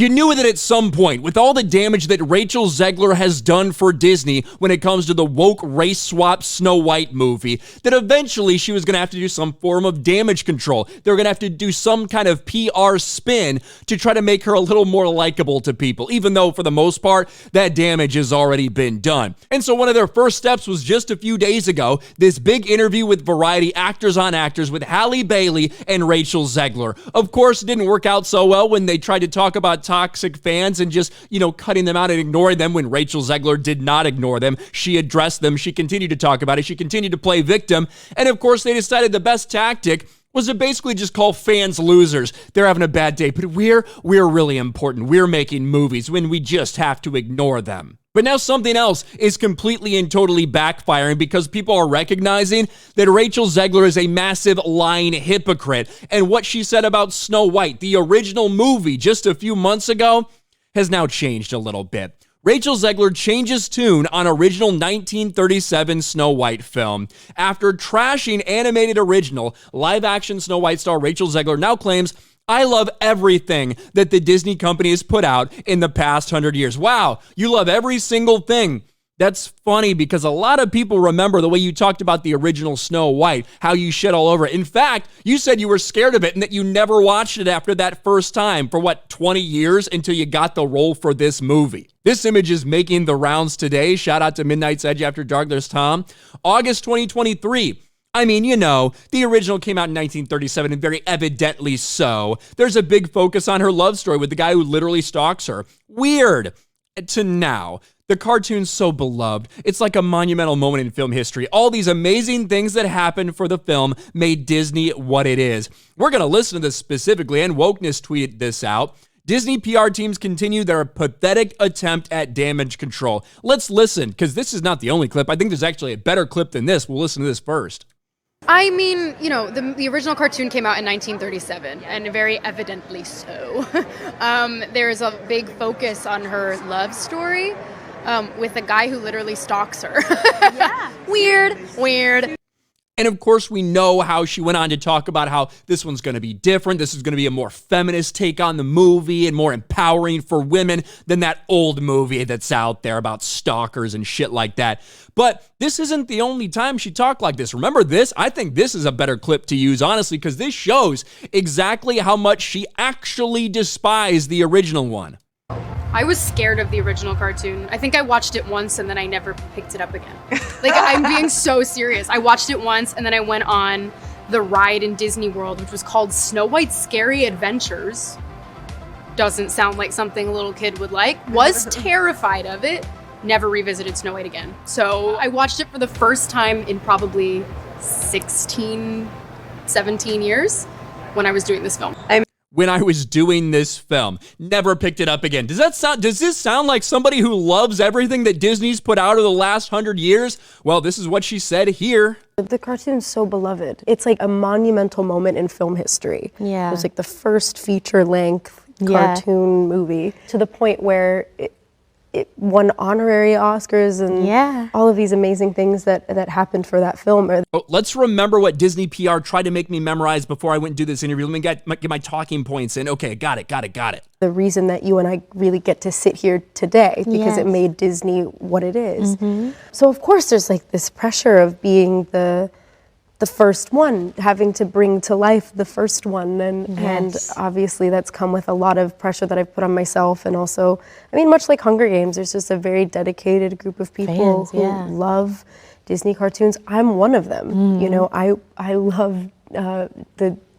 You knew that at some point, with all the damage that Rachel Zegler has done for Disney when it comes to the woke race swap Snow White movie, that eventually she was going to have to do some form of damage control. They were going to have to do some kind of PR spin to try to make her a little more likable to people, even though for the most part, that damage has already been done. And so one of their first steps was just a few days ago, this big interview with Variety Actors on Actors with Halle Bailey and Rachel Zegler. Of course, it didn't work out so well when they tried to talk about toxic fans and just, cutting them out and ignoring them when Rachel Zegler did not ignore them. She addressed them. She continued to talk about it. She continued to play victim. And of course, they decided the best tactic was to basically just call fans losers. They're having a bad day, but we're really important. We're making movies when we just have to ignore them. But now something else is completely and totally backfiring because people are recognizing that Rachel Zegler is a massive lying hypocrite. And what she said about Snow White, the original movie just a few months ago, has now changed a little bit. Rachel Zegler changes tune on original 1937 Snow White film. After trashing animated original, live-action Snow White star Rachel Zegler now claims, "I love everything that the Disney company has put out in the past 100 years. Wow, you love every single thing. That's funny because a lot of people remember the way you talked about the original Snow White, how you shit all over it. In fact, you said you were scared of it and that you never watched it after that first time for 20 years until you got the role for this movie. This image is making the rounds today. Shout out to Midnight's Edge After Dark. There's Tom. August 2023. I mean, the original came out in 1937, and very evidently so. There's a big focus on her love story with the guy who literally stalks her. Weird. To now, the cartoon's so beloved. It's like a monumental moment in film history. All these amazing things that happened for the film made Disney what it is. We're going to listen to this specifically, and Wokeness tweeted this out. Disney PR teams continue their pathetic attempt at damage control. Let's listen, because this is not the only clip. I think there's actually a better clip than this. We'll listen to this first. I mean, the original cartoon came out in 1937, and very evidently so. There's a big focus on her love story with a guy who literally stalks her. Yeah. Weird. And of course, we know how she went on to talk about how this one's going to be different. This is going to be a more feminist take on the movie and more empowering for women than that old movie that's out there about stalkers and shit like that. But this isn't the only time she talked like this. Remember this? I think this is a better clip to use, honestly, because this shows exactly how much she actually despised the original one. I was scared of the original cartoon. I think I watched it once and then I never picked it up again. I'm being so serious. I watched it once and then I went on the ride in Disney World, which was called Snow White's Scary Adventures. Doesn't sound like something a little kid would like. Was terrified of it. Never revisited Snow White again. So I watched it for the first time in probably 16, 17 years when I was doing this film. When I was doing this film, never picked it up again. Does this sound like somebody who loves everything that Disney's put out over the last 100 years? Well, this is what she said here. The cartoon's so beloved. It's like a monumental moment in film history. Yeah. It was like the first feature-length cartoon movie, to the point where it won honorary Oscars and all of these amazing things that happened for that film. Let's remember what Disney PR tried to make me memorize before I went and do this interview. Let me get my talking points in. Okay, got it. The reason that you and I really get to sit here today, because it made Disney what it is. Mm-hmm. So of course there's like this pressure of being the first one, having to bring to life the first one, and obviously that's come with a lot of pressure that I've put on myself, and also, I mean, much like Hunger Games, there's just a very dedicated group of people who love Disney cartoons. I'm one of them. I love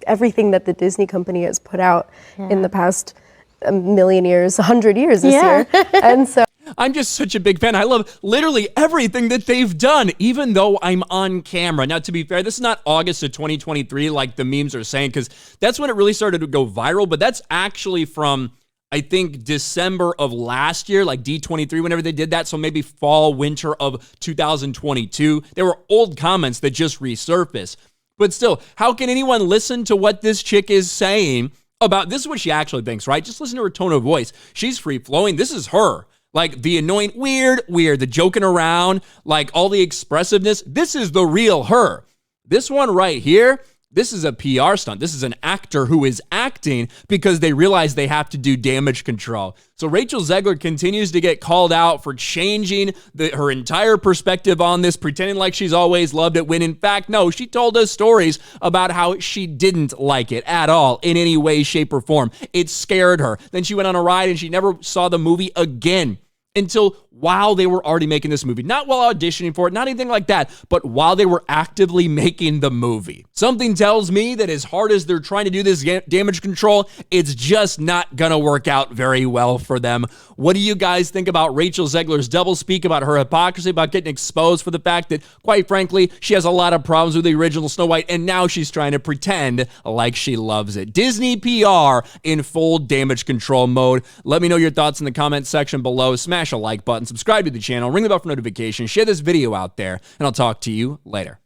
everything that the Disney company has put out in the past 1,000,000 years, 100 years this year, and so. I'm just such a big fan. I love literally everything that they've done, even though I'm on camera. Now, to be fair, this is not August of 2023 like the memes are saying, because that's when it really started to go viral, but that's actually from, I think, December of last year, like D23, whenever they did that, so maybe fall, winter of 2022. There were old comments that just resurfaced. But still, how can anyone listen to what this chick is saying about, this is what she actually thinks, right? Just listen to her tone of voice. She's free-flowing. This is her. Like the annoying, weird, the joking around, like all the expressiveness. This is the real her. This one right here, This is a PR stunt. This is an actor who is acting because they realize they have to do damage control. So Rachel Zegler continues to get called out for changing her entire perspective on this, pretending like she's always loved it, when in fact, no, she told us stories about how she didn't like it at all in any way, shape, or form. It scared her. Then she went on a ride and she never saw the movie again until while they were already making this movie. Not while auditioning for it, not anything like that, but while they were actively making the movie. Something tells me that as hard as they're trying to do this damage control, it's just not gonna work out very well for them. What do you guys think about Rachel Zegler's doublespeak, about her hypocrisy, about getting exposed for the fact that, quite frankly, she has a lot of problems with the original Snow White, and now she's trying to pretend like she loves it? Disney PR in full damage control mode. Let me know your thoughts in the comment section below. Smash a like button, subscribe to the channel, ring the bell for notifications, share this video out there, and I'll talk to you later.